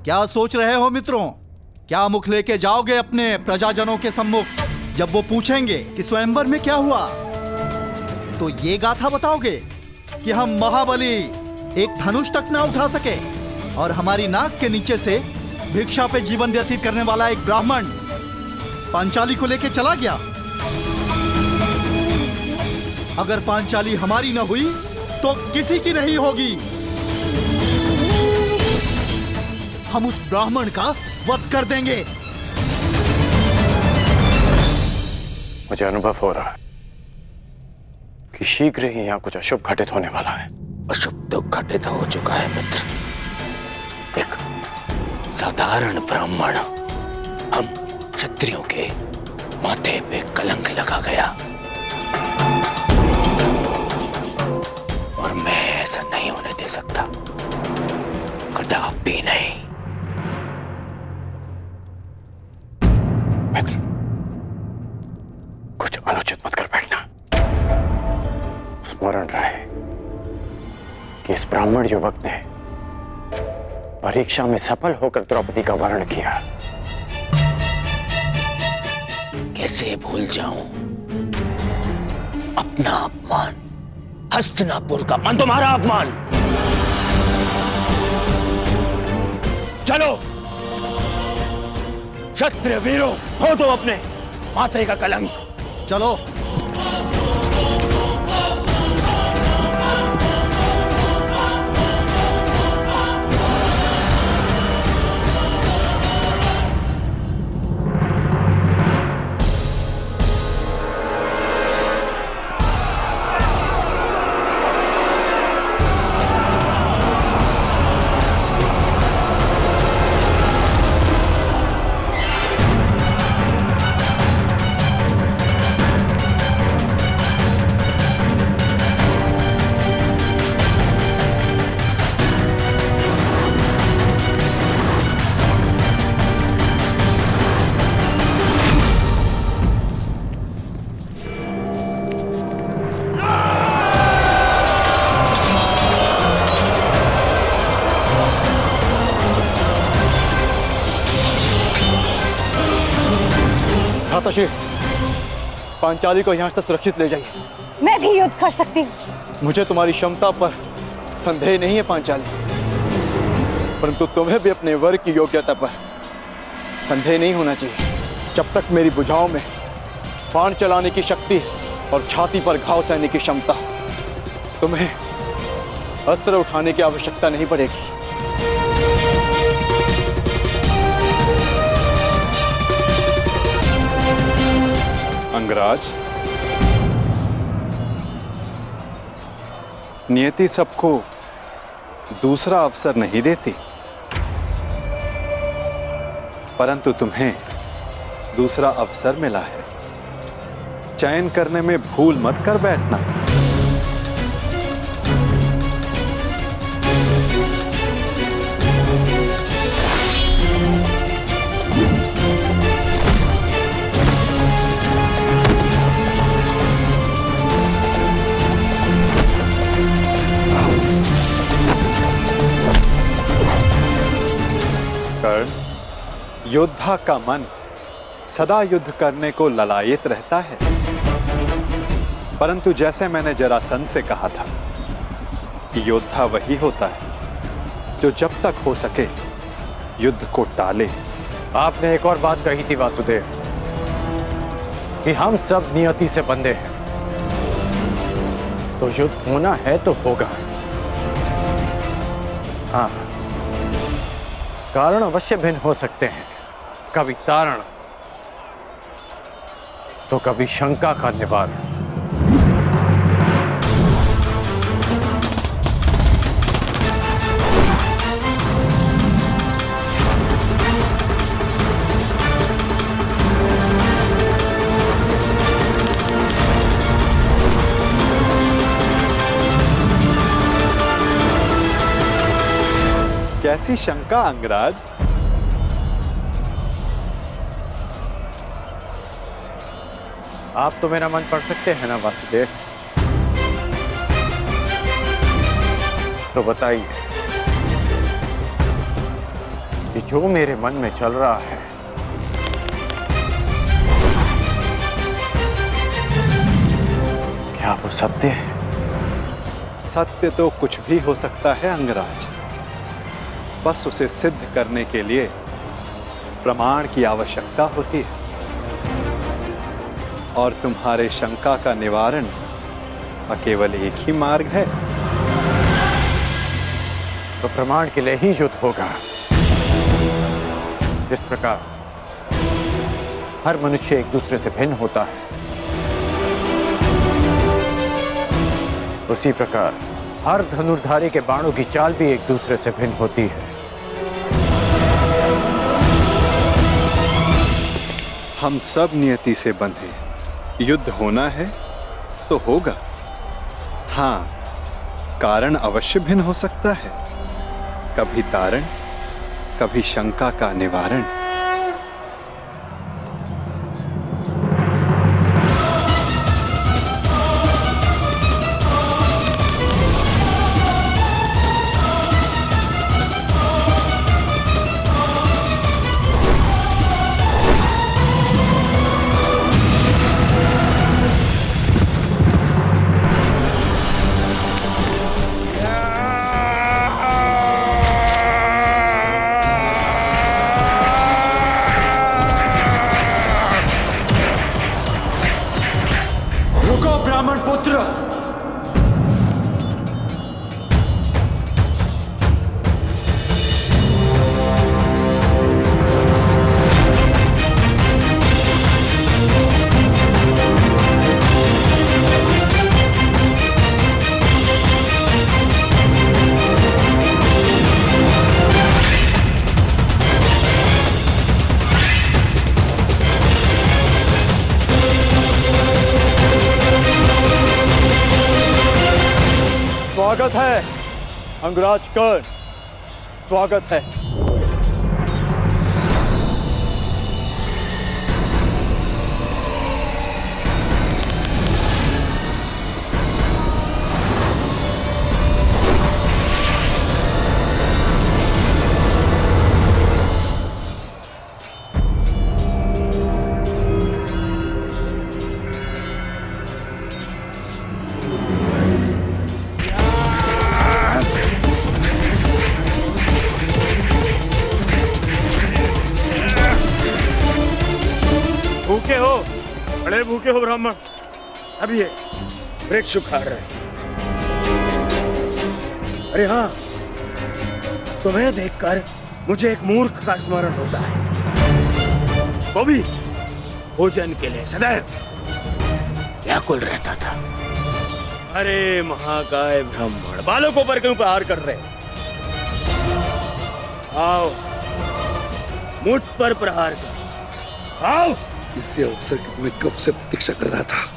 क्या सोच रहे हो मित्रों? क्या मुख लेके जाओगे अपने प्रजाजनों के सम्मुख? जब वो पूछेंगे कि स्वयंवर में क्या हुआ, तो ये गाथा बताओगे कि हम महाबली एक धनुष तक ना उठा सके और हमारी नाक के नीचे से भिक्षा पे जीवन व्यतीत करने वाला एक ब्राह्मण पांचाली को लेके चला गया। अगर पांचाली हमारी न हुई तो किसी की नहीं होगी। हम उस ब्राह्मण का वध कर देंगे। मुझे अनुभव हो रहा है कि शीघ्र ही यहाँ कुछ अशुभ घटित होने वाला है। अशुभ तो घटित हो चुका है मित्र। एक साधारण ब्राह्मण हम क्षत्रियों के माथे पे कलंक लगा गया और मैं ऐसा नहीं होने दे सकता, कदापि नहीं। मित्र, कुछ अनुचित मत कर बैठना। स्मरण रहे कि इस ब्राह्मण युवक ने परीक्षा में सफल होकर द्रौपदी का वर्ण किया। कैसे भूल जाऊं अपना अपमान, हस्तिनापुर का अपमान, तुम्हारा अपमान। चलो क्षत्रिय वीरों, हो दो अपने माथे का कलंक। चलो। पांचाली को यहाँ से सुरक्षित ले जाइए। मैं भी युद्ध कर सकती हूँ। मुझे तुम्हारी क्षमता पर संदेह नहीं है पांचाली, परंतु तुम्हें भी अपने वर की योग्यता पर संदेह नहीं होना चाहिए। जब तक मेरी भुजाओं में बाण चलाने की शक्ति और छाती पर घाव सहने की क्षमता, तुम्हें अस्त्र उठाने की आवश्यकता नहीं पड़ेगी। अंगराज, नियति सबको दूसरा अवसर नहीं देती, परंतु तुम्हें दूसरा अवसर मिला है। चयन करने में भूल मत कर बैठना। योद्धा का मन सदा युद्ध करने को ललायित रहता है, परंतु जैसे मैंने जरासंध से कहा था कि योद्धा वही होता है जो जब तक हो सके युद्ध को टाले। आपने एक और बात कही थी वासुदेव कि हम सब नियति से बंधे हैं, तो युद्ध होना है तो होगा। हाँ, कारण अवश्य भिन्न हो सकते हैं, कभी तारण तो कभी शंका का निवारण। कैसी शंका अंगराज? आप तो मेरा मन पढ़ सकते हैं ना वासुदेव, तो बताइए कि जो मेरे मन में चल रहा है क्या वो सत्य है? सत्य तो कुछ भी हो सकता है अंगराज, बस उसे सिद्ध करने के लिए प्रमाण की आवश्यकता होती है। और तुम्हारे शंका का निवारण केवल एक ही मार्ग है। तो प्रमाण के लिए ही युद्ध होगा। जिस प्रकार हर मनुष्य एक दूसरे से भिन्न होता है, उसी प्रकार हर धनुर्धारी के बाणों की चाल भी एक दूसरे से भिन्न होती है। हम सब नियति से बंधे, युद्ध होना है तो होगा। हाँ, कारण अवश्य भिन्न हो सकता है, कभी तारण, कभी शंका का निवारण। ब्राह्मण पुत्र, स्वागत है अंगराज कर्ण, स्वागत है। भूखे हो, बड़े भूखे हो ब्राह्मण। अब ये वृक्ष उखाड़ रहे। अरे हाँ, तुम्हें देखकर मुझे एक मूर्ख का स्मरण होता है। वो भी भोजन के लिए सदैव व्याकुल रहता था। अरे महाकाय ब्राह्मण, बालों को ऊपर क्यों प्रहार कर रहे? आओ, मुझ पर प्रहार कर। आओ। इससे अवसर की तुम्हें कब से प्रतीक्षा कर रहा था।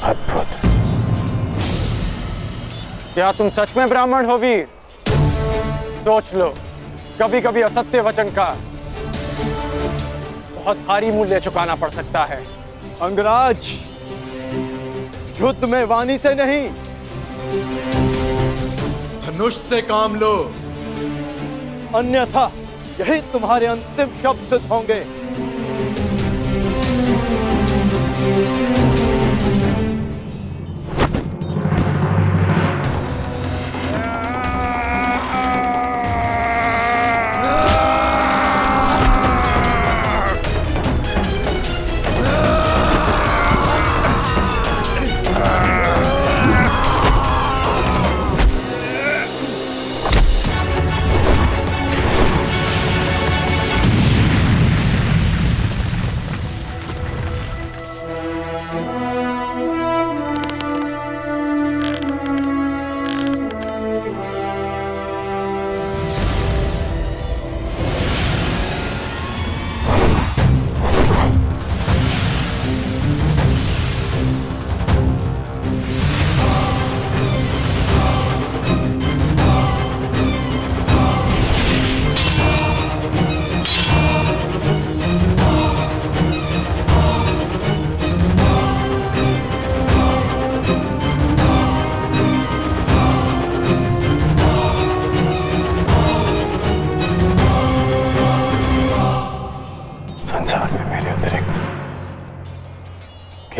अद्भुत। क्या तुम सच में ब्राह्मण हो वीर? सोच लो, कभी कभी असत्य वचन का बहुत भारी मूल्य चुकाना पड़ सकता है। अंगराज, युद्ध में वाणी से नहीं, धनुष से काम लो, अन्यथा यही तुम्हारे अंतिम शब्द होंगे।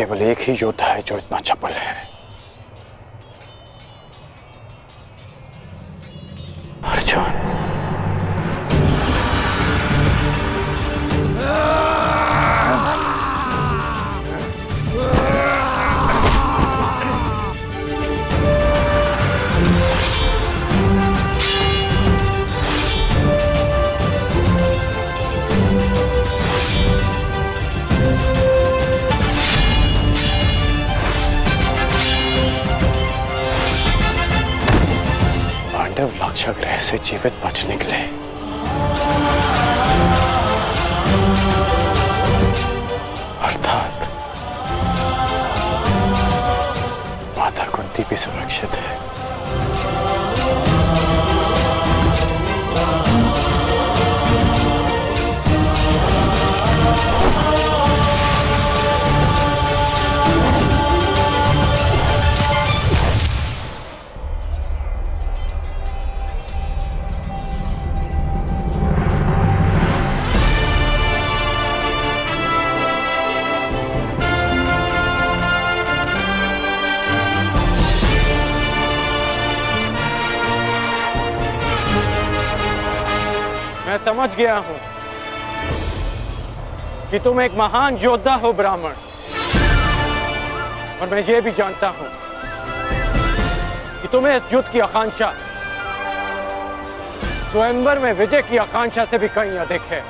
केवल एक ही योद्धा है जो इतना चपल है, अर्जुन। पांडव लाक्षागृह से जीवित बच निकले। अर्थात माता कुंती भी सुरक्षित है। मैं समझ गया हूं कि तुम एक महान योद्धा हो ब्राह्मण, और मैं ये भी जानता हूं कि तुम्हें इस युद्ध की आकांक्षा स्वयंवर में विजय की आकांक्षा से भी कहीं अधिक है।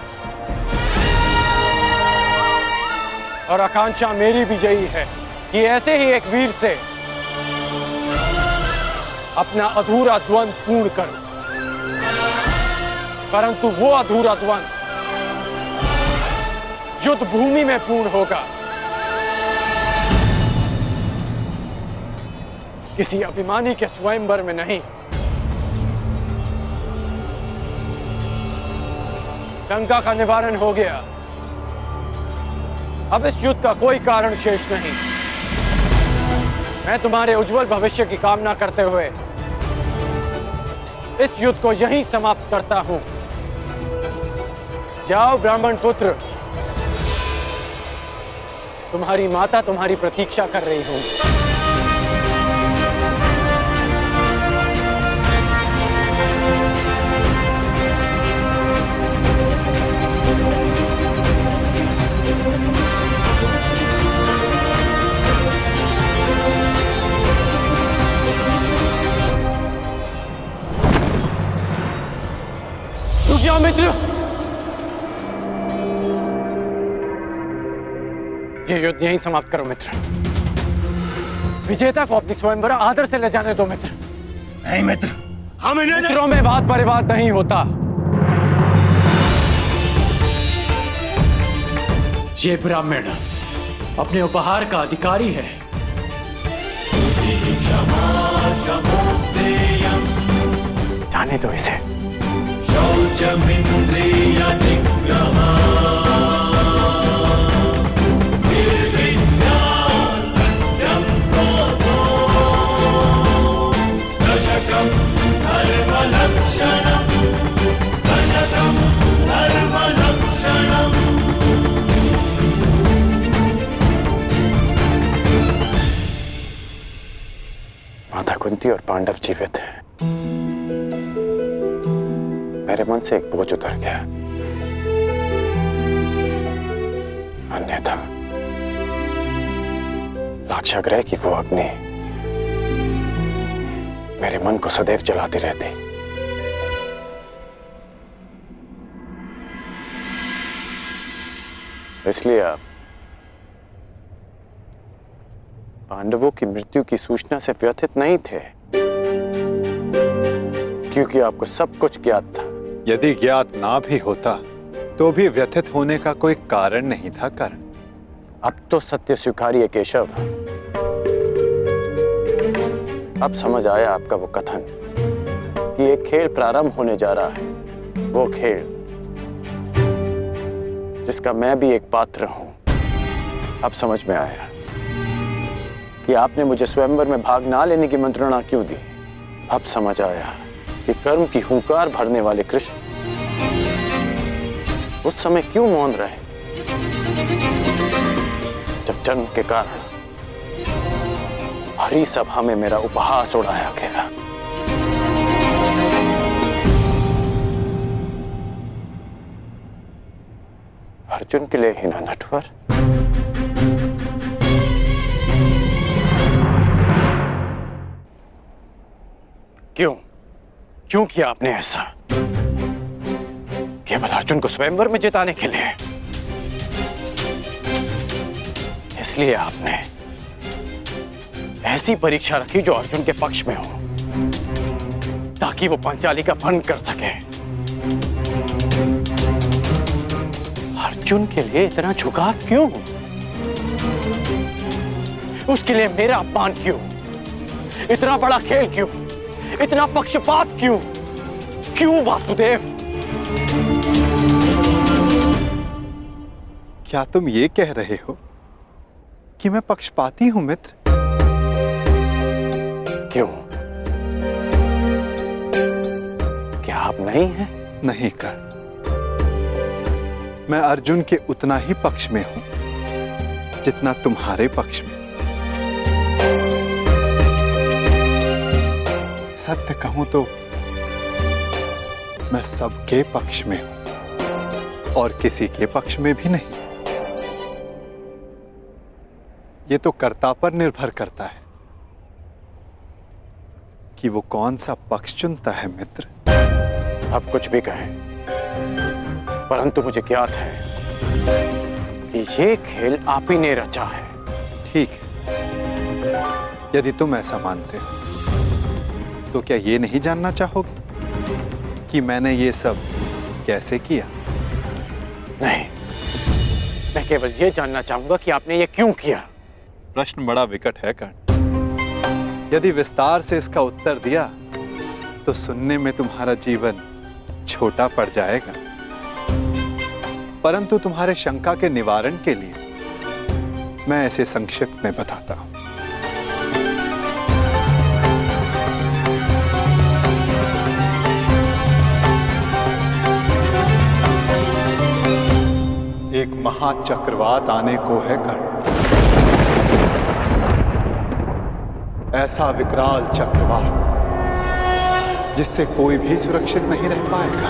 और आकांक्षा मेरी भी यही है कि ऐसे ही एक वीर से अपना अधूरा द्वंद्व पूर्ण करूं। परंतु वो अधूरा द्वंद्व युद्ध भूमि में पूर्ण होगा, किसी अभिमानी के स्वयंवर में नहीं। शंका का निवारण हो गया। अब इस युद्ध का कोई कारण शेष नहीं। मैं तुम्हारे उज्जवल भविष्य की कामना करते हुए इस युद्ध को यहीं समाप्त करता हूं। जाओ ब्राह्मण पुत्र, तुम्हारी माता तुम्हारी प्रतीक्षा कर रही होगी। रुक जाओ मित्र, ये युद्ध यहीं समाप्त करो मित्र। विजेता को अपनी स्वयंवर आदर से ले जाने दो मित्र। नहीं मित्र, हम इन्हें मित्रों में वाद परिवाद नहीं होता। ये ब्राह्मण अपने उपहार का अधिकारी है। जाने दो इसे। माता कुंती और पांडव जीवित हैं। मेरे मन से एक बोझ उतर गया। अन्यथा लाक्षागृह की वो अग्नि मेरे मन को सदैव जलाती रहती। इसलिए आप पांडवों की मृत्यु की सूचना से व्यथित नहीं थे, क्योंकि आपको सब कुछ ज्ञात था। यदि ज्ञात ना भी होता तो भी व्यथित होने का कोई कारण नहीं था। कर्ण, अब तो सत्य स्वीकारिए केशव। अब समझ आया आपका वो कथन कि एक खेल प्रारंभ होने जा रहा है। वो खेल जिसका मैं भी एक पात्र हूं। अब समझ में आया कि आपने मुझे स्वयंवर में भाग ना लेने की मंत्रणा क्यों दी। अब समझ आया कि कर्म की हुंकार भरने वाले कृष्ण उस समय क्यों मौन रहे जब जन्म के कारण भरी सभा में मेरा उपहास उड़ाया गया। अर्जुन के लिए ही ना नटवर। क्यों क्यों किया आपने ऐसा? केवल अर्जुन को स्वयंवर में जिताने के लिए? इसलिए आपने ऐसी परीक्षा रखी जो अर्जुन के पक्ष में हो, ताकि वो पांचाली का भंग कर सके। अर्जुन के लिए इतना झुकाव क्यों? उसके लिए मेरा अपमान क्यों? इतना बड़ा खेल क्यों? इतना पक्षपात क्यों? क्यों वासुदेव? क्या तुम ये कह रहे हो कि मैं पक्षपाती हूं मित्र? क्यों? क्या आप नहीं हैं? नहीं कर। मैं अर्जुन के उतना ही पक्ष में हूं जितना तुम्हारे पक्ष में। सत्य कहूं तो मैं सबके पक्ष में हूं और किसी के पक्ष में भी नहीं। ये तो कर्ता पर निर्भर करता है कि वो कौन सा पक्ष चुनता है मित्र। आप कुछ भी कहें, परंतु मुझे ज्ञात है कि ये खेल आप ही ने रचा है। ठीक है, यदि तुम ऐसा मानते हो तो क्या ये नहीं जानना चाहोगे कि मैंने ये सब कैसे किया? नहीं, मैं केवल ये जानना चाहूंगा कि आपने ये क्यों किया। प्रश्न बड़ा विकट है कर्ण। यदि विस्तार से इसका उत्तर दिया तो सुनने में तुम्हारा जीवन छोटा पड़ जाएगा, परंतु तुम्हारे शंका के निवारण के लिए मैं ऐसे संक्षिप्त में बताता हूं। एक महाचक्रवात आने को है कर्ण, ऐसा विकराल चक्रवात जिससे कोई भी सुरक्षित नहीं रह पाएगा।